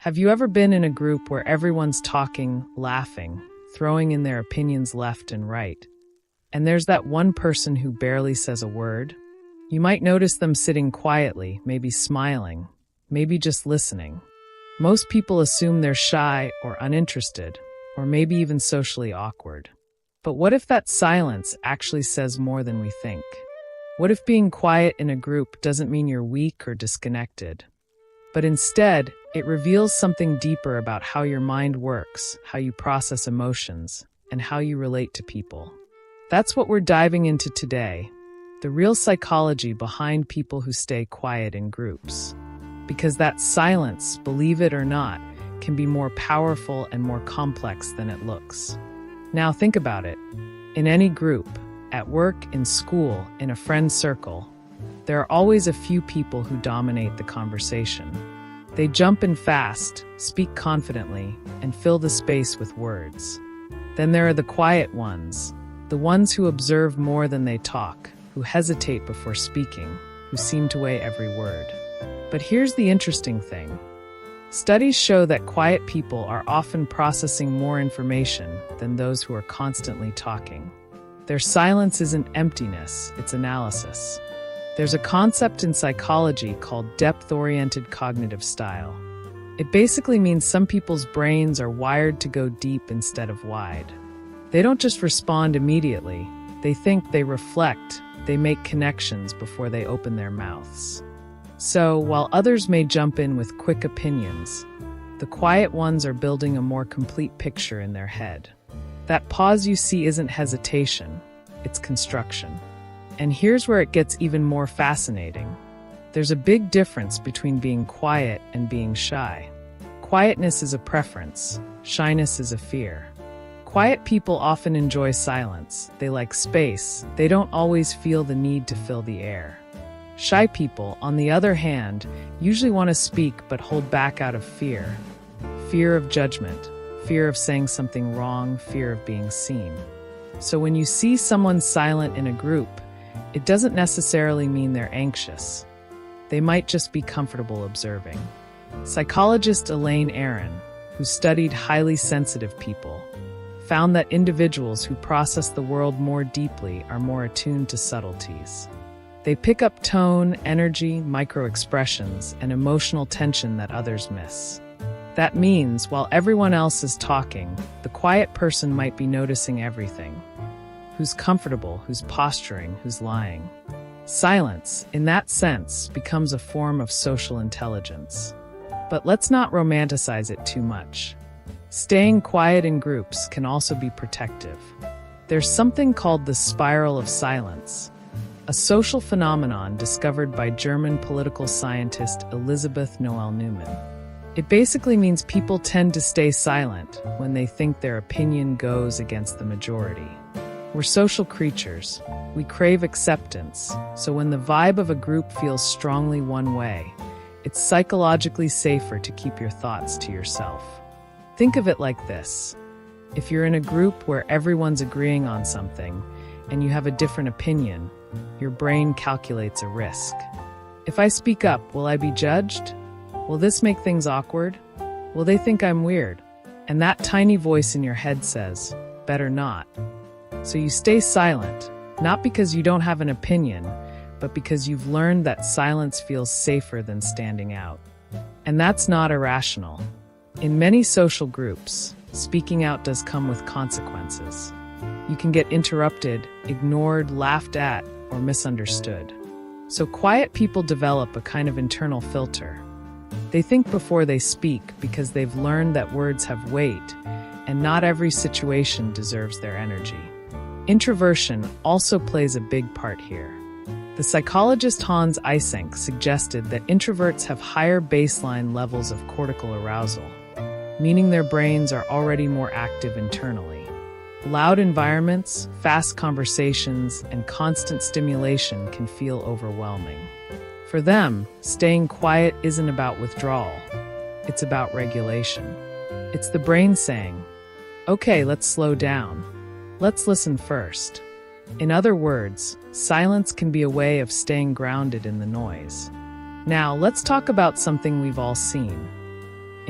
Have you ever been in a group where everyone's talking, laughing, throwing in their opinions left and right? And there's that one person who barely says a word? You might notice them sitting quietly, maybe smiling, maybe just listening. Most people assume they're shy or uninterested, or maybe even socially awkward. But what if that silence actually says more than we think? What if being quiet in a group doesn't mean you're weak or disconnected? But instead, it reveals something deeper about how your mind works, how you process emotions, and how you relate to people. That's what we're diving into today, the real psychology behind people who stay quiet in groups. Because that silence, believe it or not, can be more powerful and more complex than it looks. Now think about it. In any group, at work, in school, in a friend circle, there are always a few people who dominate the conversation. They jump in fast, speak confidently, and fill the space with words. Then there are the quiet ones, the ones who observe more than they talk, who hesitate before speaking, who seem to weigh every word. But here's the interesting thing. Studies show that quiet people are often processing more information than those who are constantly talking. Their silence isn't emptiness, it's analysis. There's a concept in psychology called depth-oriented cognitive style. It basically means some people's brains are wired to go deep instead of wide. They don't just respond immediately. They think, they reflect, they make connections before they open their mouths. So, while others may jump in with quick opinions, the quiet ones are building a more complete picture in their head. That pause you see isn't hesitation, it's construction. And here's where it gets even more fascinating. There's a big difference between being quiet and being shy. Quietness is a preference, shyness is a fear. Quiet people often enjoy silence, they like space, they don't always feel the need to fill the air. Shy people, on the other hand, usually want to speak but hold back out of fear. Fear of judgment, fear of saying something wrong, fear of being seen. So when you see someone silent in a group, it doesn't necessarily mean they're anxious. They might just be comfortable observing. Psychologist Elaine Aron, who studied highly sensitive people, found that individuals who process the world more deeply are more attuned to subtleties. They pick up tone, energy, micro-expressions, and emotional tension that others miss. That means, while everyone else is talking, the quiet person might be noticing everything. Who's comfortable, who's posturing, who's lying. Silence, in that sense, becomes a form of social intelligence. But let's not romanticize it too much. Staying quiet in groups can also be protective. There's something called the spiral of silence, a social phenomenon discovered by German political scientist Elisabeth Noel Neumann. It basically means people tend to stay silent when they think their opinion goes against the majority. We're social creatures. We crave acceptance, so when the vibe of a group feels strongly one way, it's psychologically safer to keep your thoughts to yourself. Think of it like this. If you're in a group where everyone's agreeing on something and you have a different opinion, your brain calculates a risk. If I speak up, will I be judged? Will this make things awkward? Will they think I'm weird? And that tiny voice in your head says, better not. So you stay silent, not because you don't have an opinion, but because you've learned that silence feels safer than standing out. And that's not irrational. In many social groups, speaking out does come with consequences. You can get interrupted, ignored, laughed at, or misunderstood. So quiet people develop a kind of internal filter. They think before they speak because they've learned that words have weight, and not every situation deserves their energy. Introversion also plays a big part here. The psychologist Hans Eysenck suggested that introverts have higher baseline levels of cortical arousal, meaning their brains are already more active internally. Loud environments, fast conversations, and constant stimulation can feel overwhelming. For them, staying quiet isn't about withdrawal. It's about regulation. It's the brain saying, okay, let's slow down. Let's listen first. In other words, silence can be a way of staying grounded in the noise. Now, let's talk about something we've all seen.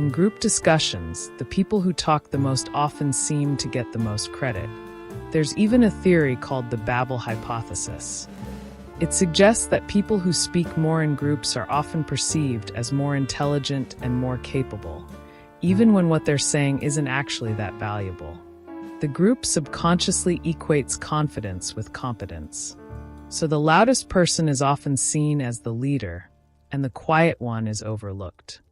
In group discussions, the people who talk the most often seem to get the most credit. There's even a theory called the Babel hypothesis. It suggests that people who speak more in groups are often perceived as more intelligent and more capable, even when what they're saying isn't actually that valuable. The group subconsciously equates confidence with competence. So the loudest person is often seen as the leader, and the quiet one is overlooked.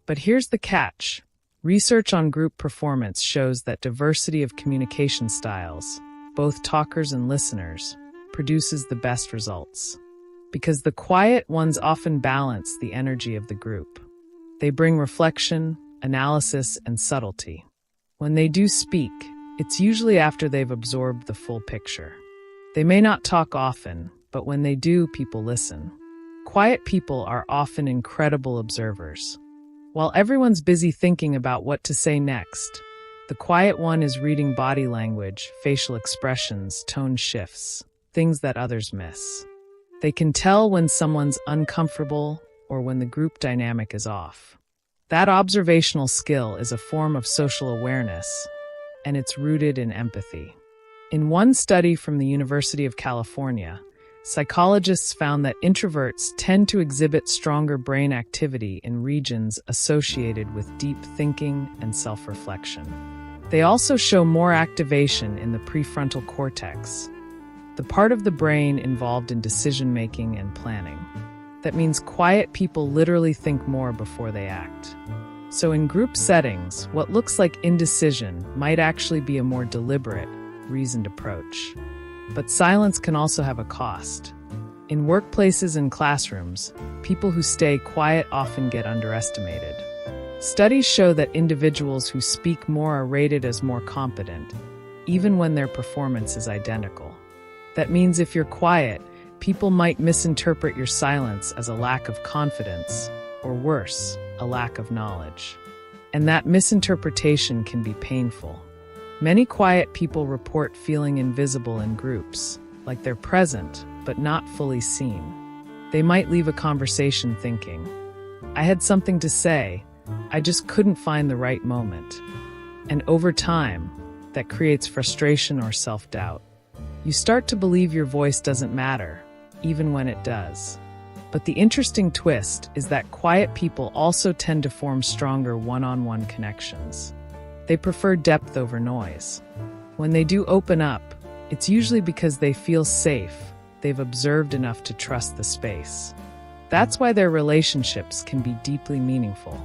But here's the catch. Research on group performance shows that diversity of communication styles, both talkers and listeners, produces the best results. Because the quiet ones often balance the energy of the group. They bring reflection, analysis, and subtlety. When they do speak, it's usually after they've absorbed the full picture. They may not talk often, but when they do, people listen. Quiet people are often incredible observers. While everyone's busy thinking about what to say next, the quiet one is reading body language, facial expressions, tone shifts, things that others miss. They can tell when someone's uncomfortable or when the group dynamic is off. That observational skill is a form of social awareness, and it's rooted in empathy. In one study from the University of California, psychologists found that introverts tend to exhibit stronger brain activity in regions associated with deep thinking and self-reflection. They also show more activation in the prefrontal cortex, the part of the brain involved in decision-making and planning. That means quiet people literally think more before they act. So in group settings, what looks like indecision might actually be a more deliberate, reasoned approach. But silence can also have a cost. In workplaces and classrooms, people who stay quiet often get underestimated. Studies show that individuals who speak more are rated as more competent, even when their performance is identical. That means if you're quiet, people might misinterpret your silence as a lack of confidence, or worse, a lack of knowledge. And that misinterpretation can be painful. Many quiet people report feeling invisible in groups, like they're present, but not fully seen. They might leave a conversation thinking, "I had something to say, I just couldn't find the right moment." And over time, that creates frustration or self-doubt. You start to believe your voice doesn't matter, even when it does. But the interesting twist is that quiet people also tend to form stronger one-on-one connections. They prefer depth over noise. When they do open up, it's usually because they feel safe, they've observed enough to trust the space. That's why their relationships can be deeply meaningful.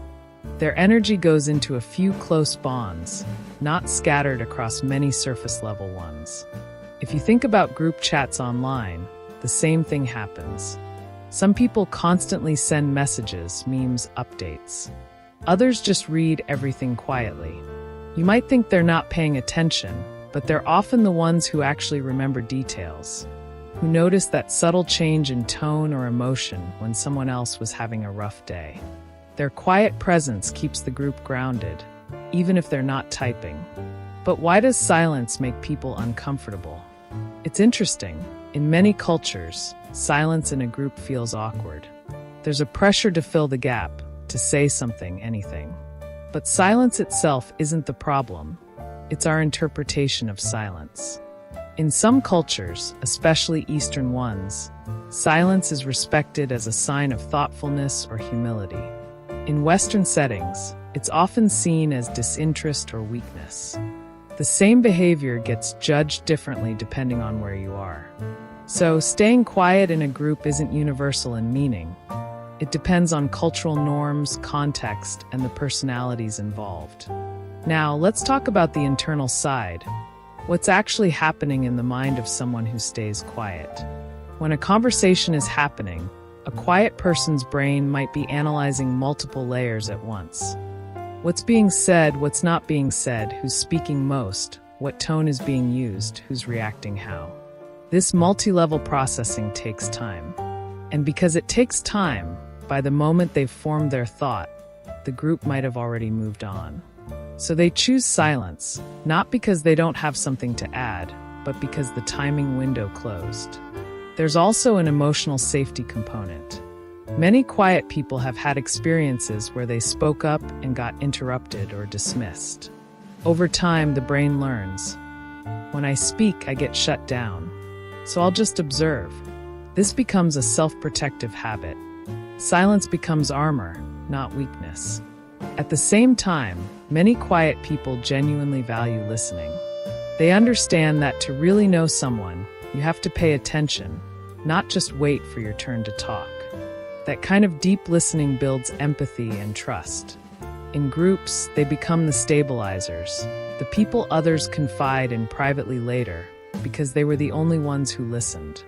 Their energy goes into a few close bonds, not scattered across many surface-level ones. If you think about group chats online, the same thing happens. Some people constantly send messages, memes, updates. Others just read everything quietly. You might think they're not paying attention, but they're often the ones who actually remember details, who notice that subtle change in tone or emotion when someone else was having a rough day. Their quiet presence keeps the group grounded, even if they're not typing. But why does silence make people uncomfortable? It's interesting. In many cultures, silence in a group feels awkward. There's a pressure to fill the gap, to say something, anything. But silence itself isn't the problem. It's our interpretation of silence. In some cultures, especially Eastern ones, silence is respected as a sign of thoughtfulness or humility. In Western settings, it's often seen as disinterest or weakness. The same behavior gets judged differently depending on where you are. So, staying quiet in a group isn't universal in meaning. It depends on cultural norms, context, and the personalities involved. Now, let's talk about the internal side. What's actually happening in the mind of someone who stays quiet? When a conversation is happening, a quiet person's brain might be analyzing multiple layers at once. What's being said, what's not being said, who's speaking most, what tone is being used, who's reacting how. This multi-level processing takes time. And because it takes time, by the moment they've formed their thought, the group might have already moved on. So they choose silence, not because they don't have something to add, but because the timing window closed. There's also an emotional safety component. Many quiet people have had experiences where they spoke up and got interrupted or dismissed. Over time, the brain learns. When I speak, I get shut down. So I'll just observe. This becomes a self-protective habit. Silence becomes armor, not weakness. At the same time, many quiet people genuinely value listening. They understand that to really know someone, you have to pay attention, not just wait for your turn to talk. That kind of deep listening builds empathy and trust. In groups, they become the stabilizers, the people others confide in privately later, because they were the only ones who listened.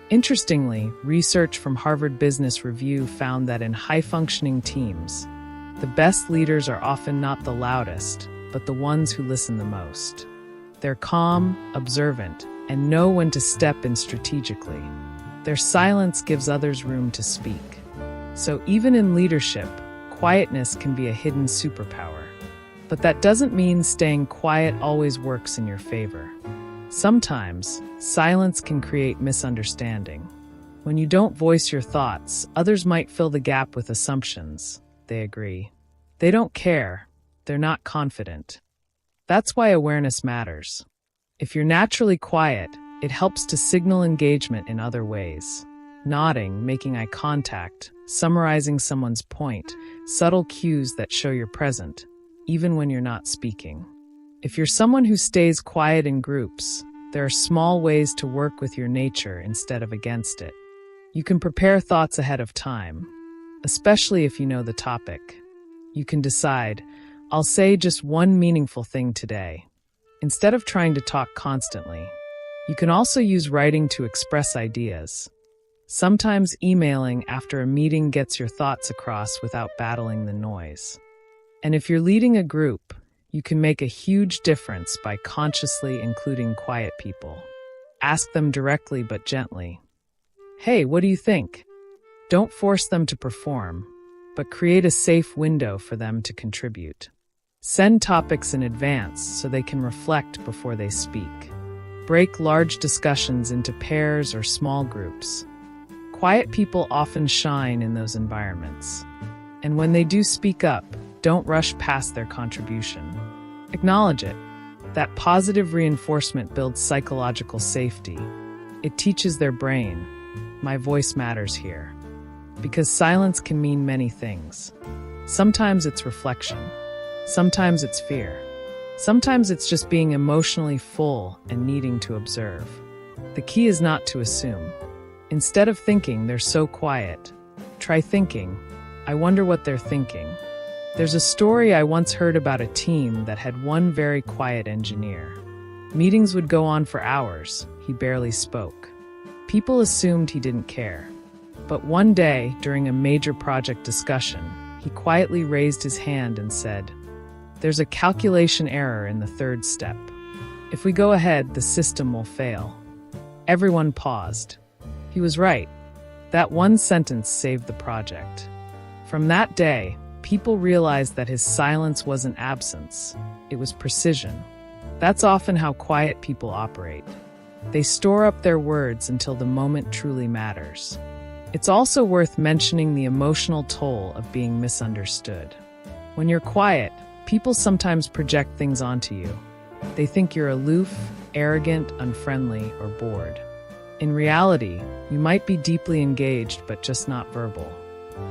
Interestingly, research from Harvard Business Review found that in high-functioning teams, the best leaders are often not the loudest, but the ones who listen the most. They're calm, observant, and know when to step in strategically. Their silence gives others room to speak. So even in leadership, quietness can be a hidden superpower. But that doesn't mean staying quiet always works in your favor. Sometimes, silence can create misunderstanding. When you don't voice your thoughts, others might fill the gap with assumptions. They agree. They don't care. They're not confident. That's why awareness matters. If you're naturally quiet, it helps to signal engagement in other ways. Nodding, making eye contact, summarizing someone's point, subtle cues that show you're present, even when you're not speaking. If you're someone who stays quiet in groups, there are small ways to work with your nature instead of against it. You can prepare thoughts ahead of time, especially if you know the topic. You can decide, I'll say just one meaningful thing today, instead of trying to talk constantly. You can also use writing to express ideas. Sometimes emailing after a meeting gets your thoughts across without battling the noise. And if you're leading a group, you can make a huge difference by consciously including quiet people. Ask them directly but gently. Hey, what do you think? Don't force them to perform, but create a safe window for them to contribute. Send topics in advance so they can reflect before they speak. Break large discussions into pairs or small groups. Quiet people often shine in those environments. And when they do speak up, don't rush past their contribution. Acknowledge it. That positive reinforcement builds psychological safety. It teaches their brain, my voice matters here. Because silence can mean many things. Sometimes it's reflection. Sometimes it's fear. Sometimes it's just being emotionally full and needing to observe. The key is not to assume. Instead of thinking they're so quiet, try thinking, I wonder what they're thinking. There's a story I once heard about a team that had one very quiet engineer. Meetings would go on for hours. He barely spoke. People assumed he didn't care. But one day, during a major project discussion, he quietly raised his hand and said, "There's a calculation error in the third step. If we go ahead, the system will fail." Everyone paused. He was right. That one sentence saved the project. From that day, people realized that his silence wasn't absence, it was precision. That's often how quiet people operate. They store up their words until the moment truly matters. It's also worth mentioning the emotional toll of being misunderstood. When you're quiet, people sometimes project things onto you. They think you're aloof, arrogant, unfriendly, or bored. In reality, you might be deeply engaged but just not verbal.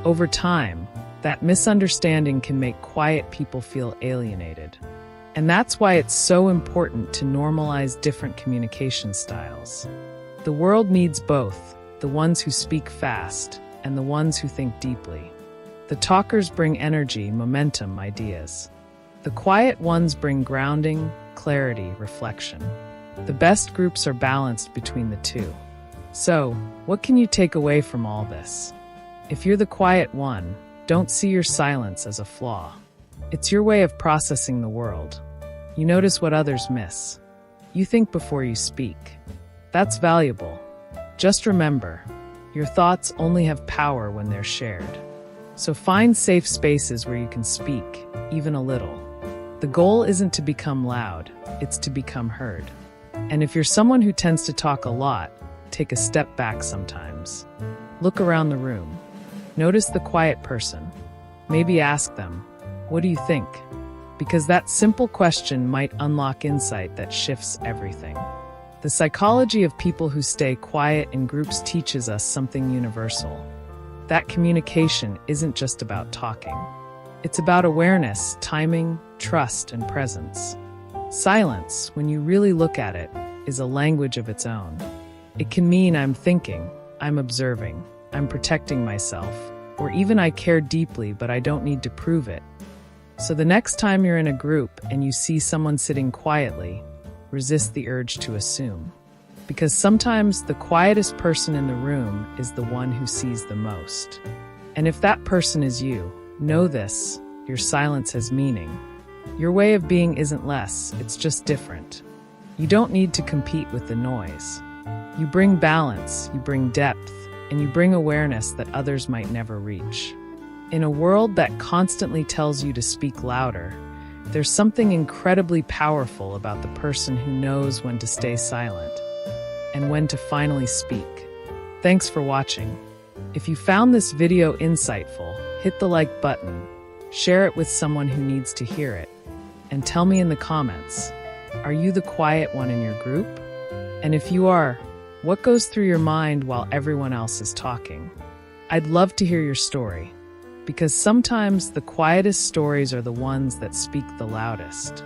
Over time, that misunderstanding can make quiet people feel alienated. And that's why it's so important to normalize different communication styles. The world needs both, the ones who speak fast and the ones who think deeply. The talkers bring energy, momentum, ideas. The quiet ones bring grounding, clarity, reflection. The best groups are balanced between the two. So, what can you take away from all this? If you're the quiet one, don't see your silence as a flaw. It's your way of processing the world. You notice what others miss. You think before you speak. That's valuable. Just remember, your thoughts only have power when they're shared. So find safe spaces where you can speak, even a little. The goal isn't to become loud, it's to become heard. And if you're someone who tends to talk a lot, take a step back sometimes. Look around the room. Notice the quiet person. Maybe ask them, "What do you think?" Because that simple question might unlock insight that shifts everything. The psychology of people who stay quiet in groups teaches us something universal. That communication isn't just about talking. It's about awareness, timing, trust, and presence. Silence, when you really look at it, is a language of its own. It can mean I'm thinking, I'm observing, I'm protecting myself, or even I care deeply but I don't need to prove it. So the next time you're in a group and you see someone sitting quietly, resist the urge to assume. Because sometimes the quietest person in the room is the one who sees the most. And if that person is you, know this, your silence has meaning. Your way of being isn't less, it's just different. You don't need to compete with the noise. You bring balance, you bring depth, and you bring awareness that others might never reach. In a world that constantly tells you to speak louder, there's something incredibly powerful about the person who knows when to stay silent and when to finally speak. Thanks for watching. If you found this video insightful, hit the like button, share it with someone who needs to hear it, and tell me in the comments, are you the quiet one in your group? And if you are, what goes through your mind while everyone else is talking? I'd love to hear your story, because sometimes the quietest stories are the ones that speak the loudest.